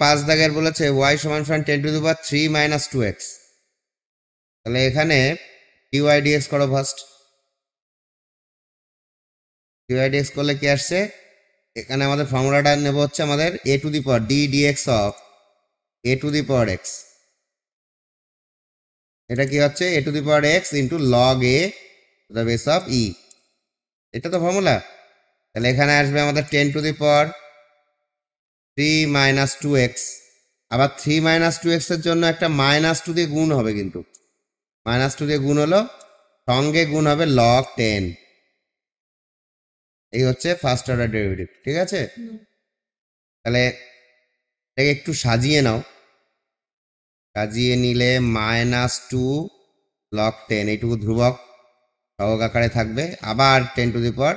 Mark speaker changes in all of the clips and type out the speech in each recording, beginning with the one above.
Speaker 1: 5 দাগের বলেছে y সমান 10⁻³ - 2x। তাহলে এখানে dy dx করো ফার্স্ট। dy dx করলে কি আসছে, এখানে আমাদের ফর্মুলাটা নেব হচ্ছে আমাদের a two the power d dx of a two the power x। এটা কি হচ্ছে a two the power x into log a to the base of e। এটা তো ফর্মুলা। তাহলে এখানে আসবে আমাদের 10⁻³ - 2x। আবার 3 - 2x এর জন্য একটা -2 দিয়ে গুণ হবে, কিন্তু -2 দিয়ে গুণ হলো, সঙ্গে গুণ হবে log 10। এই হচ্ছে ফার্স্ট অর্ডার ডেরিভেটিভ, ঠিক আছে। তাহলে এটাকে একটু সাজিয়ে নাও, সাজিয়ে নিলে -2 log 10 এইটুকু ধ্রুবক সহগ আকারে থাকবে, আবার 10⁻³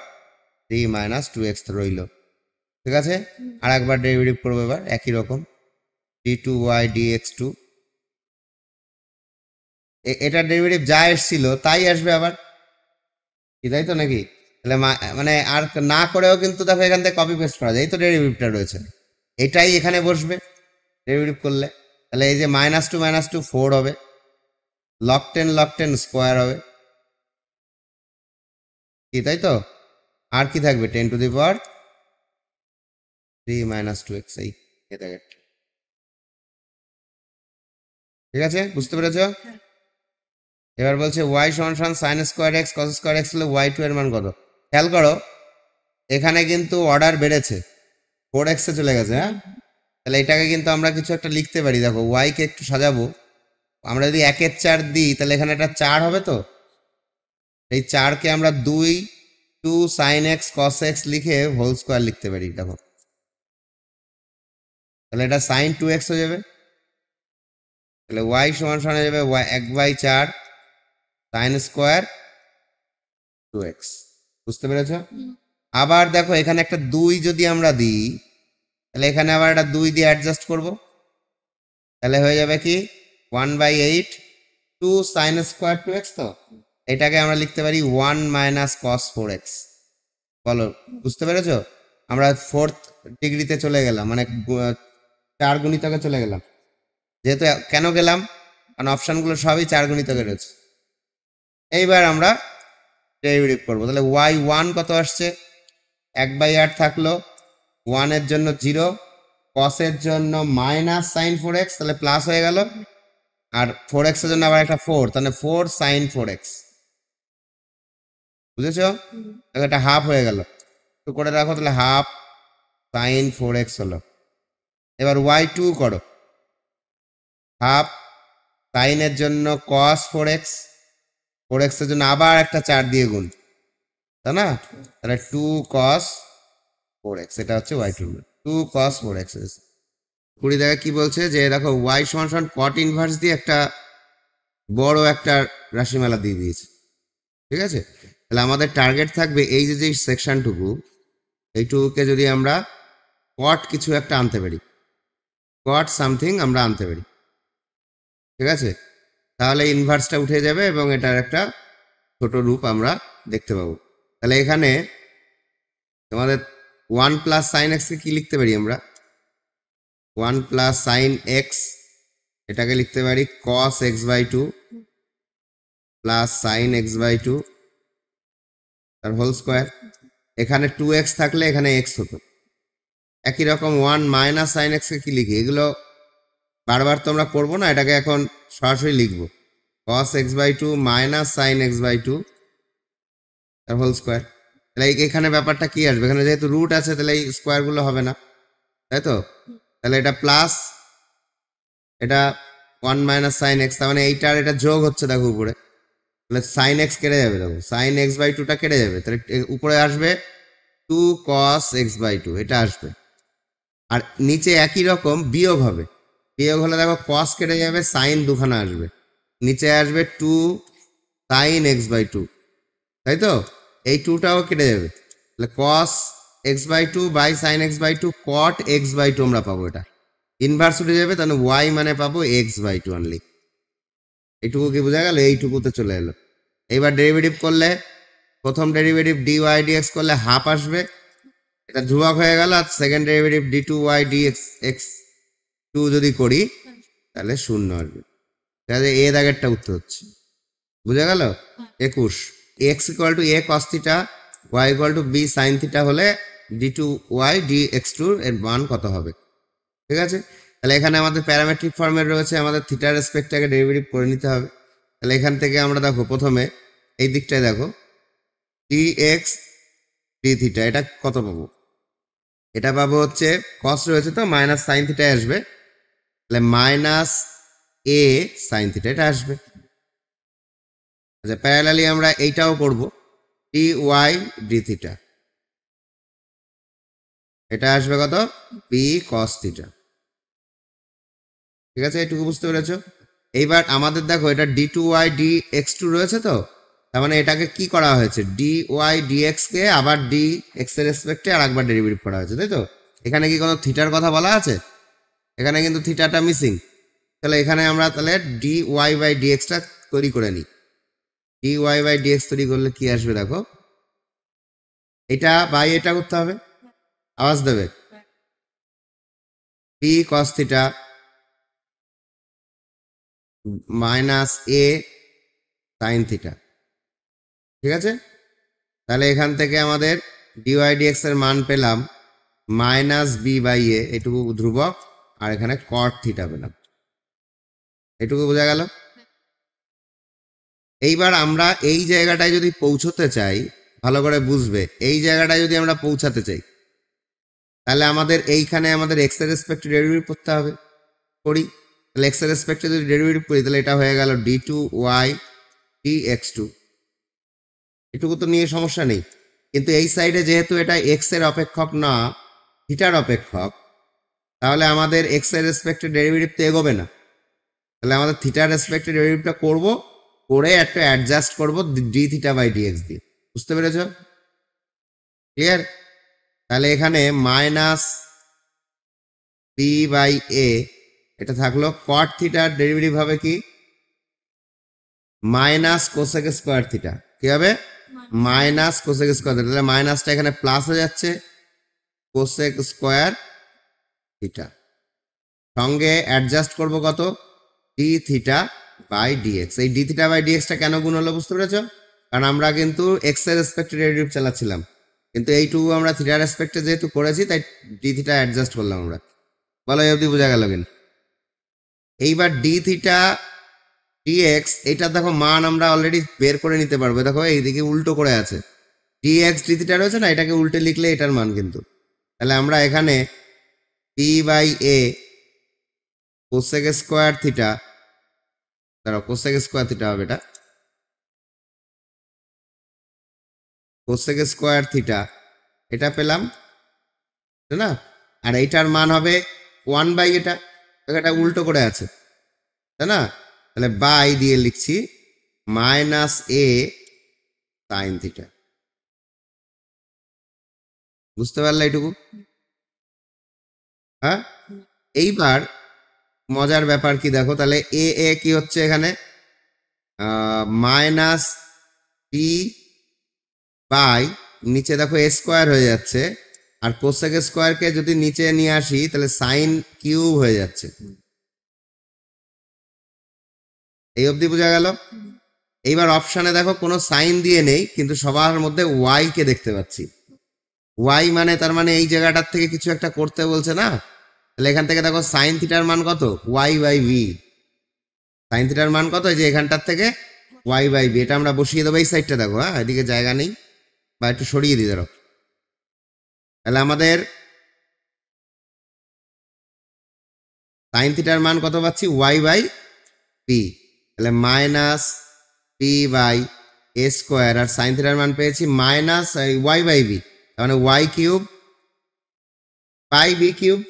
Speaker 1: - 2x রইল, ঠিক আছে। আর একবার ডেরিভেটিভ করবো এবার একই রকম, d2y dx2। এটার ডেরিভেটিভ যা এসছিল তাই আসবে আবার, কি তাই তো নাকি? তাহলে মানে আর না করেও কিন্তু দেখো এখান থেকে কপি পেস্ট করা যায়, এই তো ডেরিভেটিভটা রয়েছে, এটাই এখানে বসবে ডেরিভেটিভ করলে। তাহলে এই যে -2 - 2 4 হবে, log 10 স্কোয়ার হবে, কি তাই তো। আর কি থাকবে 10⁻³ - 2x, এই ঠিক আছে, বুঝতে পেরেছ? এবার বলছে y সমান sin² x cos² x হলে y2 এর মান কত? খেয়াল করো এখানে কিন্তু অর্ডার বেড়েছে, 4x এ চলে গেছে, হ্যাঁ। তাহলে এটাকে কিন্তু আমরা কিছু একটা লিখতে পারি, দেখো y কে একটু সাজাবো, আমরা যদি 1/4 দিই তাহলে এখানে একটা 4 হবে, তো এই 4কে আমরা 2 sin x cos x লিখে হোল স্কোয়ার লিখতে পারি, দেখো তাহলে এটা sin 2x হয়ে যাবে। তাহলে y সমান হয়ে যাবে 1/4 sin² 2x, বুঝতে পেরেছ? আবার দেখো এখানে একটা 2 যদি আমরা দিই তাহলে এখানে আবার একটা 2 দিয়ে অ্যাডজাস্ট করব, তাহলে হয়ে যাবে কি 1/8 2 sin² 2x। তো এটাকে আমরা লিখতে পারি 1 - cos 4x। বলো বুঝতে পেরেছ? আমরা 4th ডিগ্রিতে চলে গেলাম, মানে 4 গুণিতকে চলে গেলাম, যেহেতু কেন গেলাম, কারণ অপশানগুলো সবই 4 গুণিতকে রয়েছে। এইবার আমরা ডেরিভেটিভ করবো, তাহলে y1 কত আসছে, 1/8 থাকলো, 1 এর জন্য 0, cos এর জন্য -sin 4x, তাহলে প্লাস হয়ে গেল, আর 4x এর জন্য আবার একটা 4, তাহলে 4 sin 4x, বুঝেছ? তাহলে এটা হাফ হয়ে গেল, তো করে রাখো, তাহলে হাফ sin 4x হলো। এবার y2 করো, হাফ sin এর জন্য cos 4x, 4x এর জন্য আবার একটা 4 দিয়ে গুণ, তাই না? তাহলে 2 cos 4x, এটা হচ্ছে y2, 2 cos 4x। 20 জায়গায় কি বলছে যে দেখো y সমান cot ইনভার্স দিয়ে একটা বড় একটা রাশিমালা দিয়ে দিয়েছে, ঠিক আছে। তাহলে আমাদের টার্গেট থাকবে এই যে সেকশনটুকু, এইটুকুকে যদি আমরা cot কিছু একটা আনতে পারি, cot সামথিং আমরা আনতে পারি, ঠিক আছে, তাহলে ইনভার্সটা উঠে যাবে এবং এটার একটা ছোট রূপ আমরা দেখতে পাবো। তাহলে এখানে তোমাদের 1 + sin x কে কি লিখতে পারি আমরা, 1 + sin x, এটাকে লিখতে পারি cos x/2 plus sin x/2 তার হোল স্কোয়ার। এখানে 2x থাকলে এখানে x হতো, একই রকম 1 - sin x কে কি লিখি, এগুলো বারবার তো আমরা করবো না, এটাকে এখন সরাসরি লিখবো cos x/2 - sin x/2 তার হোল স্কোয়ার। তাহলে এখানে ব্যাপারটা কি আসবে, এখানে যেহেতু রুট আছে তাহলে এই স্কোয়ারগুলো হবে না, তাই তো। তাহলে এটা প্লাস, এটা 1 - sin x, তার মানে এইটার এটা যোগ হচ্ছে, দেখো উপরে, তাহলে sin x কেটে যাবে, দেখো sin x/2টা কেটে যাবে, তাহলে উপরে আসবে 2 cos x/2, এটা আসবে। আর নিচে একই রকম বিয়োগ হবে, বিয়োগ হলে দেখো cos কেটে যাবে, sin দুখানা আসবে, নিচে আসবে 2 sin x/2, তাই তো। এই 2টাও কেটে যাবে, তাহলে cos x/2 by sin x/2 cot x/2 আমরা পাবো, এটা ইনভার্স উঠে যাবে, তাহলে y মানে পাবো x/2 অনলি। এইটুকু কি বোঝা গেল? এইটুকুতে চলে এলো। এইবার ডেরিভেটিভ করলে প্রথম ডেরিভেটিভ dy dx করলে হাফ আসবে, এটা ধ্রুবক হয়ে গেল, আর second derivative d2y dx x two যদি করি তাহলে শূন্য আসবে। তাহলে এ দাগেরটা উত্তর হচ্ছে, বুঝা গেল? 21। X equal to a cos theta, y equal to b sin theta হলে d two y d x two এর মান কত হবে? ঠিক আছে, তাহলে এখানে আমাদের প্যারামেট্রিক ফর্মে রয়েছে, আমাদের থিটার রেসপেক্টটাকে ডেরিভেটিভ করে নিতে হবে। তাহলে এখান থেকে আমরা দেখো প্রথমে এই দিকটায় দেখো ডি এক্স ডি থিটা, এটা কত পাবো? এটা পাবো হচ্ছে কস রয়েছে তো মাইনাস সাইন থিটা আসবে, তাহলে মাইনাস এ সাইন থিটা এটা আসবে। আচ্ছা, প্যারালালি আমরা এইটাও করব, ডি ওয়াই ডি থিটা, এটা আসবে কত? B cos theta. ঠিক আছে, এইটুকু বুঝতে পেরেছো? এইবার আমাদের দেখো এটা d two y d x two রয়েছে তো, তার মানে এটাকে কি করা হয়েছে, ডি ওয়াই ডি এক্স কে আবার ডি এক্স এর রেসপেক্টে আর একবার ডেরিভেটিভ করা হয়েছে, তাই তো? এখানে কি কোনো থিটার কথা বলা আছে? এখানে কিন্তু থিটাটা মিসিং। তাহলে এখানে আমরা তাহলে ডি ওয়াই বাই ডি এক্সটা তৈরি করে নিই। D y by d x তৈরি করলে কি আসবে দেখো, এটা বাই এটা করতে হবে, আওয়াজ দেবে, B cos theta minus a sine theta. ঠিক আছে, তাহলে এখান থেকে আমাদের ডিওয়াই ডিএক্স এর মান পেলাম মাইনাস বি বাই এ, এটুকু ধ্রুবক, আর এখানে কট থিটা পেলাম। এটুকু বোঝা গেল? এইবার আমরা এই জায়গাটায় যদি পৌঁছতে চাই, ভালো করে বুঝবে, এই জায়গাটায় যদি আমরা পৌঁছাতে চাই তাহলে আমাদের এইখানে আমাদের এক্স এর রেসপেক্টে ডেরিভেটিভ করতে হবে, করি। তাহলে এক্স এর রেসপেক্টে যদি ডেরিভেটিভ করি তাহলে এটা হয়ে গেল d two y d x two. এটুকু তো নিয়ে সমস্যা নেই, কিন্তু এই সাইডে যেহেতু এটা এক্স এর অপেক্ষক না থিটার অপেক্ষক, তাহলে আমাদের এক্স এর রেসপেক্টে ডেরিভেটিভ তো এগোবে না। তাহলে আমাদের থিটার রেসপেক্টে ডেরিভেটিভটা করব, করে একটা অ্যাডজাস্ট করব ডি থিটা বাই ডিএক্স দিয়ে। বুঝতে পেরেছ? ক্লিয়ার? তাহলে এখানে মাইনাস বি বাই এ এটা থাকলো, কট থিটার ডেরিভেটিভ হবে কি মাইনাস কোসেক স্কোয়ার থিটা, কি হবে? Minus cosec square theta. তাহলে মাইনাসটা এখানে প্লাস হয়ে যাচ্ছে, কোসেক স্কোয়ার থিটা, সঙ্গে অ্যাডজাস্ট করব কত, ডি থিটা বাই ডিএক্স। এই ডি থিটা বাই ডিএক্সটা কেন গুণ হলো বুঝতে পেরেছো? কারণ আমরা কিন্তু এক্স এর রেসপেক্টে ডেরিভেটিভ চালাচ্ছিলাম, কিন্তু এইটুকু আমরা থিটার রেসপেক্টে যেহেতু করেছি তাই ডি থিটা অ্যাডজাস্ট করলাম আমরা। বলো এই অবধি বোঝা গেল কিনা? এইবার ডি থিটা ডিএক্স এটা দেখো মান আমরা অলরেডি বের করে নিতে পারবো, দেখো এইদিকে উল্টো করে আছে, ডিএক্স ডি থিটা রয়েছে না, এটাকে উল্টে লিখলে এটার মান কিন্তু। তাহলে আমরা এখানে p by a cosec square theta, দাঁড়াও কোসেক স্কোয়ার থিটা হবে এটা, কোসেক স্কোয়ার থিটা এটা পেলাম, তাই না? আর এইটার মান হবে 1 বাই এটা, এটা উল্টো করে আছে, তাই না? তাহলে বাই দিয়ে লিখছি মাইনাস এ সাইন থিটা। বুঝতে পারলে এইটুকু? হ্যাঁ, এইবার মজার ব্যাপার কি দেখো, তাহলে এ এ কি হচ্ছে এখানে মাইনাস পি বাই নিচে দেখো এ স্কোয়ার হয়ে যাচ্ছে, আর কোসেক স্কোয়ারকে যদি নিচে নিয়ে আসি তাহলে সাইন কিউব হয়ে যাচ্ছে। এই অবধি বোঝা গেল? এইবার অপশানে দেখো কোনো সাইন দিয়ে নেই, কিন্তু সবার মধ্যে ওয়াই কে দেখতে পাচ্ছি। ওয়াই মানে তার মানে এই জায়গাটার থেকে কিছু একটা করতে বলছে না? তাহলে এখান থেকে দেখো সাইন থিটার মান কত, ওয়াই বাই ভি। সাইন থিটার মান কত, এই যে এখানটার থেকে ওয়াই বাই ভি, এটা আমরা বসিয়ে দেবো এই সাইডটা দেখো, হ্যাঁ এদিকে জায়গা নেই, বা একটু সরিয়ে দিই ধরো। তাহলে আমাদের সাইন থিটার মান কত পাচ্ছি, ওয়াই বাই পি, তাহলে minus p by a square, আর সাইন থিটার মান পেয়েছি মাইনাস ওয়াই বাই বি, তার মানে y cube by b cube.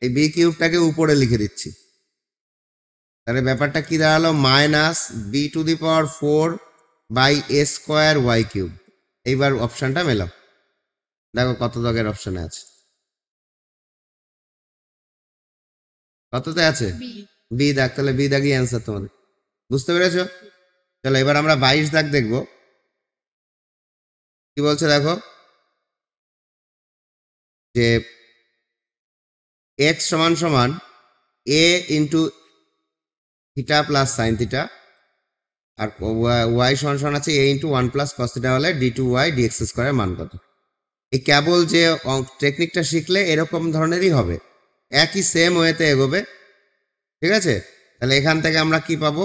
Speaker 1: এই বি কিউবটাকে উপরে লিখে দিচ্ছি, তাহলে ব্যাপারটা কি দাঁড়ালো, minus b to the power 4 by a square y cube. এইবার অপশানটা মেলাম, দেখো কত দাগের অপশানে আছে, কততে আছে, বি দাগ। তাহলে বি দাগই অ্যান্সার তোমাদের। বুঝতে পেরেছো? চলো এবার আমরা 22 দাগ দেখবো, কি বলছে দেখো, যে এক্স সমান সমান a into theta plus sin theta, আর ওয়াই সমান সমান আছে a into 1 plus cos theta হলে d2y dx স্কয়ারের মান কত। এই কেবল যে টেকনিকটা শিখলে এরকম ধরনেরই হবে, একই সেম ওয়েতে এগোবে। ঠিক আছে, তাহলে এখান থেকে আমরা কি পাবো,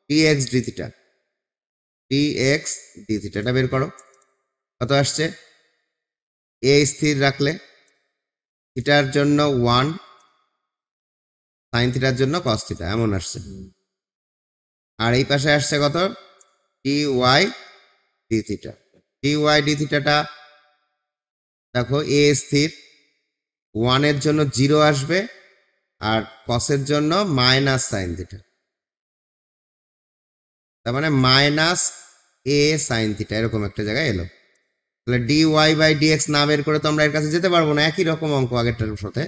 Speaker 1: dx d theta, dx d থিটাটা বের করো, কত আসছে। এ স্থির রাখলে থিটার জন্য 1, সাইন থিটার জন্য কস থিটা, এমন আসছে। আর এই পাশে আসছে কত, dy d theta. dy d থিটাটা দেখো, এ স্থির, 1 এর জন্য 0 আসবে, আর কসের জন্য মাইনাস সাইন থিটা, তার মানে মাইনাস এ সাইন থিটা, এরকম একটা জায়গায় এলো। তাহলে dy বাই dx না বের করে তো আমরা এর কাছে যেতে পারবো না, একই রকম অঙ্ক আগেরটার সাথে।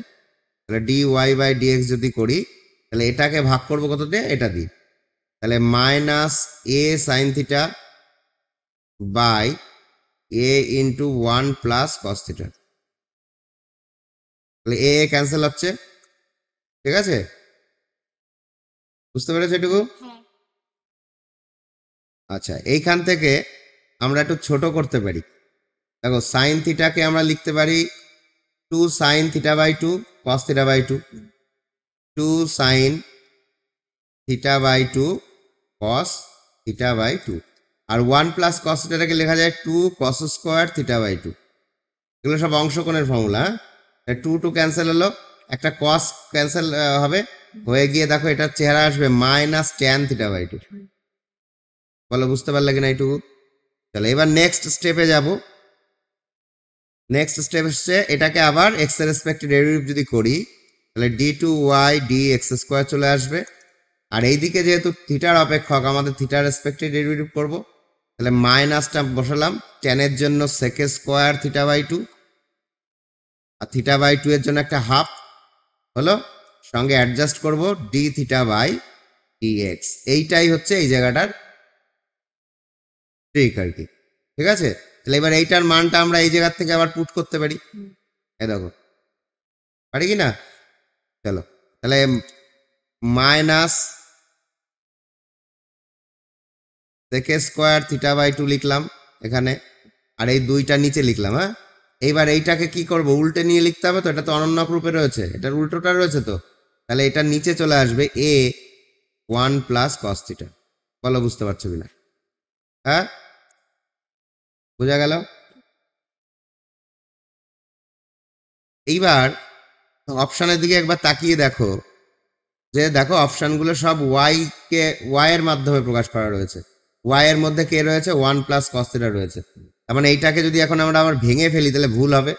Speaker 1: তাহলে dy বাই dx যদি করি, তাহলে এটাকে ভাগ করবো কত দিয়ে, এটা দিই। তাহলে minus a sine theta by a into 1 plus cos theta. তাহলে এ ক্যান্সেল হচ্ছে, ঠিক আছে, বুঝতে পেরেছো এটুকু? আচ্ছা, এইখান থেকে আমরা একটু ছোট করতে পারি। দেখো, সাইন থিটাকে আমরা লিখতে পারি 2 sin theta by 2 cos theta by 2, 2 sin theta by 2 cos theta by 2, আর 1 প্লাস কস থিটাটাকে লেখা যায় 2 কস স্কোয়ার থিটা বাই 2। এগুলো সব অংশকোণের ফর্মুলা। 2 2 ক্যান্সেল হলো, একটা কস ক্যান্সেল হবে, হয়ে গিয়ে দেখো এটার চেহারা আসবে মাইনাস ট্যান থিটা বাই 2। বলো, বুঝতে পারলে কিনা এইটুকু? তাহলে এবার নেক্সট স্টেপে যাব। নেক্সট স্টেপ হচ্ছে এটাকে আবার এক্স এর রেসপেক্টে ডেরিভেটিভ যদি করি, তাহলে d2y dx স্কোয়ার চলে আসবে। আর এইদিকে যেহেতু থিটার অপেক্ষক, আমাদের থিটার রেসপেক্টে ডেরিভেটিভ করব, তাহলে মাইনাসটা বসালাম, ট্যানের জন্য সেক স্কোয়ার থিটা বাই 2, আর থিটা বাই 2 এর জন্য একটা হাফ হলো, সঙ্গে অ্যাডজাস্ট করব ডি থিটা বাই dx। এইটাই হচ্ছে এই জায়গাটার ট্রিক আর কি। ঠিক আছে, তাহলে এবার এইটার মানটা আমরা এই জায়গার থেকে আবার পুট করতে পারি। এই দেখো, পারি কি না? চলো, তাহলে minus sec square theta by 2 লিখলাম এখানে, আর এই দুইটা নিচে লিখলাম। হ্যাঁ, এইবার এইটাকে কি করব, উল্টে নিয়ে লিখতে হবে তো, এটা তো অনন্যক রূপে রয়েছে, এটার উল্টোটা রয়েছে তো, তাহলে এটা নিচে চলে আসবে এ 1 প্লাস কস থিটা। বলো, বুঝতে পারছো কিনা? হ্যাঁ, বোঝা গেল? এইবার অপশানের দিকে একবার তাকিয়ে দেখো, যে দেখো অপশানগুলো সব ওয়াই এর মাধ্যমে প্রকাশ করা রয়েছে। ওয়াই এর মধ্যে কে রয়েছে, 1 প্লাস কস থিটা রয়েছে। তার মানে এইটাকে যদি এখন আমরা আবার ভেঙে ফেলি তাহলে ভুল হবে,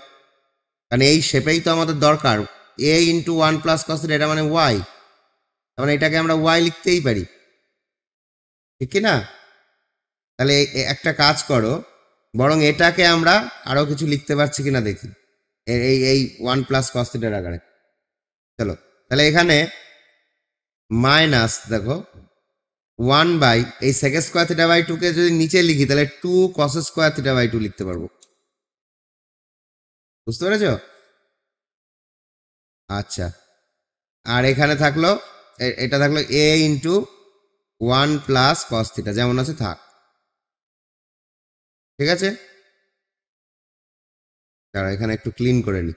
Speaker 1: কারণ এই শেপেই তো আমাদের দরকার। এ ইন্টু 1 প্লাস কস থিটা, এটা মানে ওয়াই, তার মানে এটাকে আমরা ওয়াই লিখতেই পারি, ঠিক কি না? তাহলে একটা কাজ করো, বরং এটাকে আমরা আরো কিছু লিখতে পারছি কিনা দেখি, এই এই 1 প্লাস কস থিটার আকারে। চলো, তাহলে এখানে মাইনাস দেখো 1 বাই এই সেক স্কোয়ার থিটা বাই 2 কে যদি নিচে লিখি, তাহলে 2 কস স্কোয়ার থিটা বাই 2 লিখতে পারবো। বুঝতে পেরেছো? আচ্ছা, আর এখানে থাকলো এটা থাকলো এ ইন্টু 1 প্লাস কস থিটা, যেমন আছে থাক। ঠিক আছে, তারা এখানে একটু ক্লিন করে নি,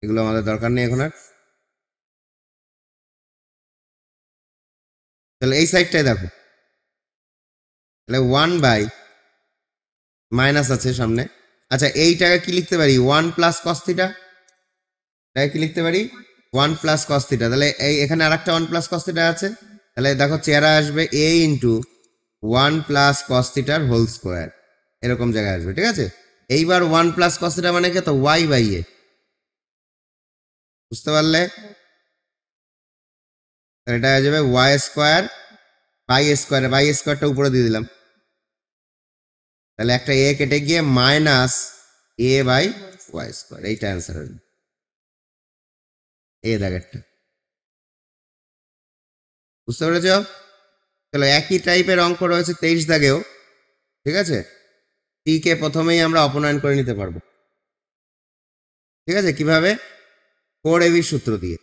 Speaker 1: এগুলো আমাদের দরকার নেই এখন আর। তাহলে এই সাইডটাই দেখো, তাহলে 1 বাই মাইনাস আছে সামনে। আচ্ছা, এইটাকে কি লিখতে পারি, 1 প্লাস কস থিটা, এটাকে কি লিখতে পারি, 1 প্লাস কস থিটা। তাহলে এই এখানে আরেকটা 1 প্লাস কস থিটা আছে, তাহলে দেখো চেহারা আসবে এ ইন্টু 1 প্লাস কস থিটার হোল স্কোয়ার, এরকম জায়গায় আসবে। ঠিক আছে, এইবার 1 প্লাস কস থিটা মানে কি, তো ওয়াই বাই এ। বুঝতে পারলে? এটা হয়ে যাবে y square by square, by স্কোয়ারটা উপরে দিয়ে দিলাম, তাহলে একটা এ কেটে গিয়ে minus a by y square, এইটা অ্যান্সার হবে। এ দাগেরটা, বুঝতে পেরেছ? চলো, একই টাইপের অঙ্ক রয়েছে 23 দাগেও। ঠিক আছে, টি কে প্রথমেই আমরা অপনয়ন করে নিতে পারবো। ঠিক আছে, কিভাবে? 4ab সূত্র দিয়ে।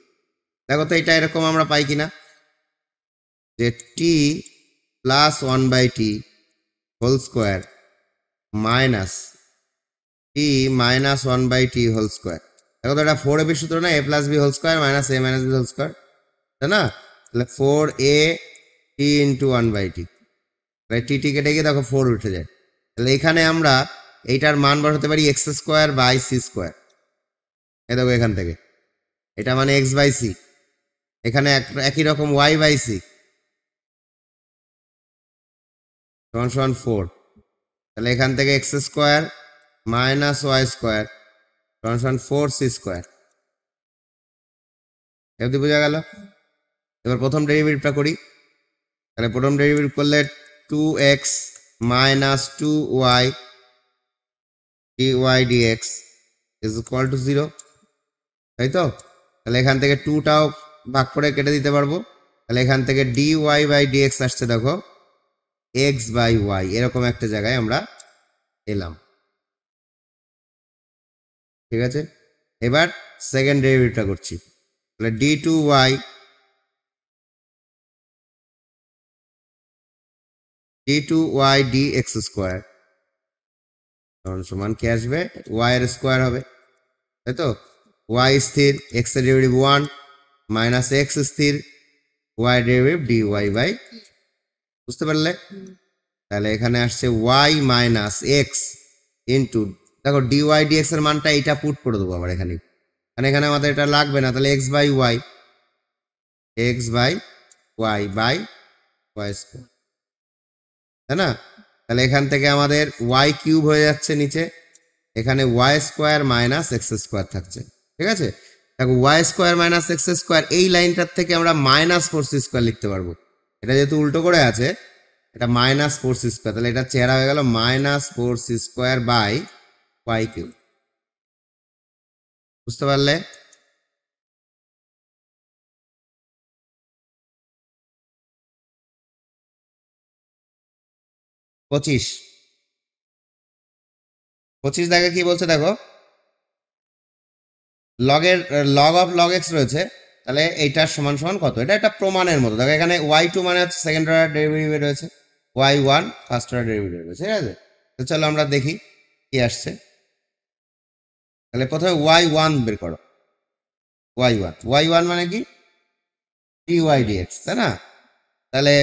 Speaker 1: দেখো তো এটা এরকম আমরা পাই কিনা, যে t plus 1/t whole square minus t minus 1/t whole square. দেখো তো এটা 4ab সূত্র না, a plus b whole square minus a minus b whole square, তাই না? তাহলে 4a t ইন্টু 1/t, টি টি কেটে গিয়ে দেখো 4 উঠে যায়। তাহলে এখানে আমরা এইটার মান বসাতে পারি x square by c square. এ দেখো এখান থেকে এটা মানে এক্স বাই সি, এখানে একই রকম ওয়াই বাই সি সমান সমান 4। তাহলে এখান থেকে x square minus y square সমান সমান 4c স্কোয়ার। এবার বোঝা গেল? এবার প্রথম ডেরিভেটিভটা করি। তাহলে প্রথম ডেরিভেটিভ করলে 2x minus 2y dy dx is equal to 0, তাই তো? তাহলে এখান থেকে 2টাও ভাগ করে কেটে দিতে পারবো। তাহলে এখান থেকে dy বাই dx আসছে দেখো x বাই y, এরকম একটা জায়গায় আমরা এলাম। ঠিক আছে, এবার সেকেন্ড ডেরিভেটিভটা করছি। তাহলে d2y dx স্কোয়ার সমান কি আসবে, y এর স্কোয়ার হবে, তাই তো? y স্থির, x এর ডেরিভেটিভ 1 মাইনাস x স্থির, y ডেরিভেটিভ dy বাই, বুঝতে পারলে? তাহলে এখানে আসছে y মাইনাস x ইন্টু, দেখো dy dx এর মানটা এইটা পুট করে দেবো আবার এখানে, কারণ এখানে আমাদের এটা লাগবে না। তাহলে x by y by y square, তাই না? তাহলে এখান থেকে আমাদের y কিউব হয়ে যাচ্ছে নিচে, এখানে y square minus x square থাকছে। ঠিক আছে, দেখো y square minus x square, এই লাইনটার থেকে আমরা মাইনাস 4c স্কোয়ার লিখতে পারবো। এটা যেহেতু উল্টো করে আছে, এটা মাইনাস 4c স্কোয়ার, তাহলে এটা চেহারা হয়ে গেল minus 4c square by y cube. বুঝতে পারলে? পঁচিশ দেখে কি বলছে দেখো, লগের লগ অফ লগ এক্স রয়েছে, তাহলে এইটার সমান সমান কত? এটা একটা প্রমাণের মতো। দেখো এখানে y2 মানে হচ্ছে সেকেন্ড অর্ডার ডেরিভেটিভ রয়েছে, y1 ফার্স্ট অর্ডার ডেরিভেটিভ রয়েছে। ঠিক আছে, তো চলো আমরা দেখি কি আসছে। তাহলে প্রথমে y1 বের করো, y1 মানে কি, dy dx, তাই না? তাহলে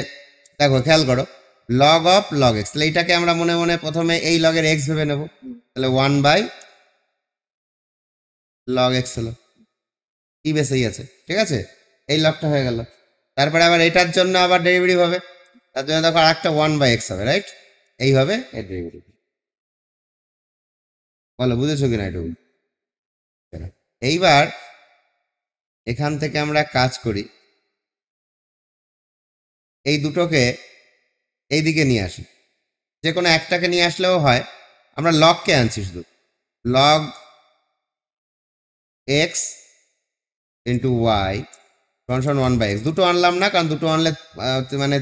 Speaker 1: দেখো খেয়াল করো, লগ অফ লগ এক্স, তাহলে এইটাকে আমরা মনে মনে প্রথমে এই লগের এক্স ভেবে নেব। তাহলে 1 বাই লগ এক্স হলো, কি বেশি আছে? ঠিক আছে, এই লগটা হয়ে গেল। তারপরে আবার এটার জন্য আবার ডেরিভেটিভ হবে, তার জন্য দেখো আর একটা 1 বাই এক্স হবে, রাইট? এইভাবে এর ডেরিভেটিভ। বলো বুঝেছো কিনা একটু? এইবার এখান থেকে আমরা কাজ করি, এই দুটোকে এইদিকে নিয়ে আসি, যে কোনো একটাকে নিয়ে আসলেও হয়। আমরা লগকে আনছি শুধু, লগ এক্স ইন্টু ওয়াই সমান 1 বাই এক্স। দুটো আনলাম না, কারণ দুটো আনলে মানে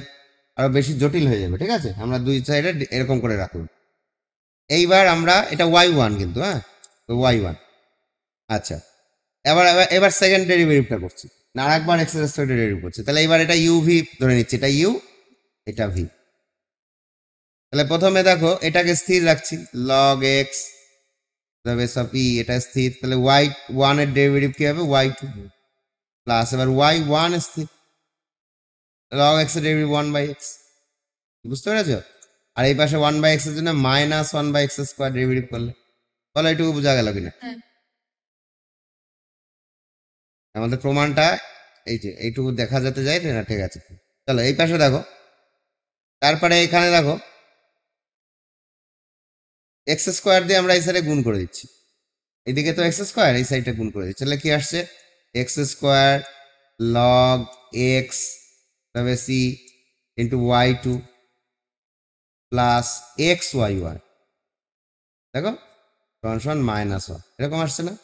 Speaker 1: আরো বেশি জটিল হয়ে যাবে। ঠিক আছে, আমরা দুই সাইডে এরকম করে রাখুন। এইবার আমরা এটা y1 কিন্তু, হ্যাঁ, তো y1। আচ্ছা, এবার এবার এবার সেকেন্ড ডেরিভেটিভটা করছি না, আরেকবার এক্স এর স্কয়ার ডেরিভেটিভ করছি। তাহলে এবার এটা ইউ ভি ধরে নিচ্ছি, এটা ইউ, এটা ভি। তাহলে প্রথমে দেখো এটাকে স্থির রাখছি, লগ এক্স বেস অফ ই, এটা স্থির। তাহলে y1 এর ডেরিভেটিভ কি হবে, y2 প্লাস এবার y1 স্থির, লগ এক্স এর ডেরিভেটিভ 1 বাই এক্স। বুঝতে পেরেছো? আর এই পাশে 1 বাই এক্স এর জন্য minus 1 by x square derivative করলে, বলো এটুকু বোঝা গেল কিনা? আমাদের প্রমাণটা এই যে এইটুকু দেখা যেতে যায় না? ঠিক আছে, চলো এই পাশে দেখো। তারপরে এখানে দেখো এক্স স্কোয়ার দিয়ে আমরা এই সাইডে গুণ করে দিচ্ছি, এইদিকে তো এক্স স্কোয়ার, এই সাইডটা গুণ করে দিচ্ছি। তাহলে কি আসছে, এক্স স্কোয়ার লগ এক্স তবে c into y2 plus x y1, দেখো সমান মাইনাস 1, এরকম আসছে না?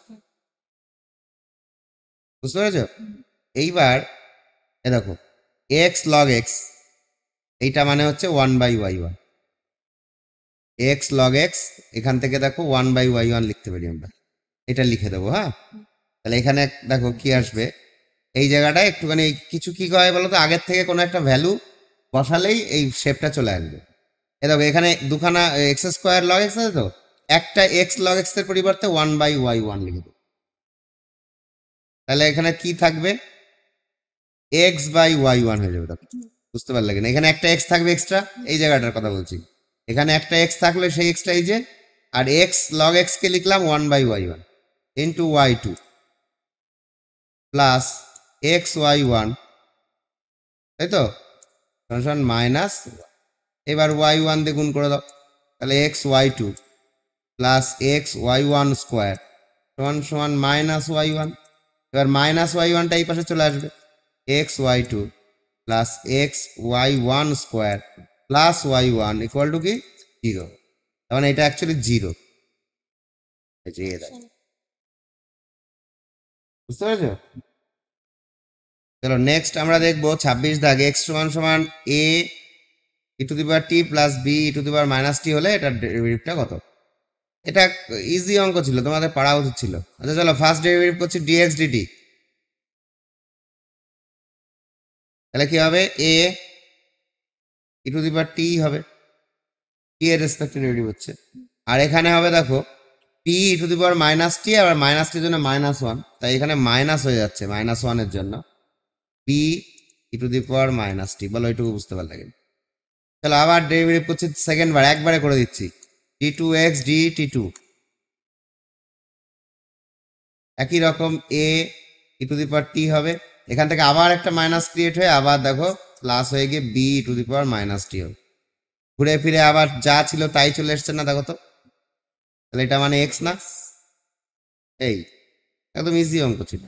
Speaker 1: বুঝতে পেরেছো? এইবার এ দেখো এক্স লগ এক্স, এইটা মানে হচ্ছে 1 by y1, x log x, এখান থেকে দেখো 1 বাই y1 লিখতে পারি আমরা, এটা লিখে দেবো। হ্যাঁ, তাহলে এখানে দেখো কি আসবে, এই জায়গাটায় একটুখানি কিছু কি হয় বলো তো, আগের থেকে কোনো একটা ভ্যালু বসালেই এই শেপটা চলে আসবে। এ দেখো এখানে দুখানা এক্স স্কোয়ার লগ এক্স আছে তো, একটা এক্স লগ এক্স এর পরিবর্তে 1/y1 লিখে দেবো। তাহলে এখানে কি থাকবে, x/y1 হয়ে যাবে। তখন বুঝতে পারলে কিনা, এখানে একটা এক্স থাকবে এক্সট্রা, এই জায়গাটার কথা বলছি। এখানে একটা এক্স থাকলে সেই এক্সটা এই যে, আর এক্স লগ এক্স কে লিখলাম 1/y1 into y2 plus x/y1, তাই তো, সমান মাইনাস, এবার y1 দিয়ে গুণ করে দাও, তাহলে x/y2 প্লাস x/y1 স্কোয়ার সমান সমান মাইনাস y1। এবার মাইনাস y1টা এই পাশে চলে আসবে, x/y2 plus x/y1 square plus y1 equal to কি 0। তার মানে এটা অ্যাকচুয়ালি 0। বুঝতে পেরেছো? চলো নেক্সট আমরা দেখবো 26 দাগ, এক্স সমান সমান a e to the power t plus b e to the power minus t হলে এটার ডেরিভেটিভটা কত? এটা ইজি অঙ্ক ছিল, তোমাদের পারা উচিত ছিল। আচ্ছা চলো ফার্স্ট ডেরিভেটিভ করছি ডিএক্স ডিটি। তাহলে কি হবে, এ ই টু দি পাওয়ার টি হবে, টি এর রেসপেক্টে ডেরিভেটিভ হচ্ছে। আর এখানে হবে দেখো টি ই টু দি পাওয়ার মাইনাস টি, আবার মাইনাস টির জন্য -1, তাই এখানে মাইনাস হয়ে যাচ্ছে -1 এর জন্য p e to the power minus t. বলো এইটুকু বুঝতে পারলে কিনা? তাহলে আবার ডেরিভেটিভ করছি সেকেন্ড বার, একবারে করে দিচ্ছি, t two x d t two. একই রকম এ ই টু দি পাওয়ার টি হবে, এখান থেকে আবার একটা মাইনাস ক্রিয়েট হয়ে আবার দেখো প্লাস হয়ে গিয়ে b e to the power minus t হবে। ঘুরে ফিরে আবার যা ছিল তাই চলে এসছে না, দেখো তো, তাহলে এটা মানে এক্স না? এই একদম ইজি অঙ্ক ছিল।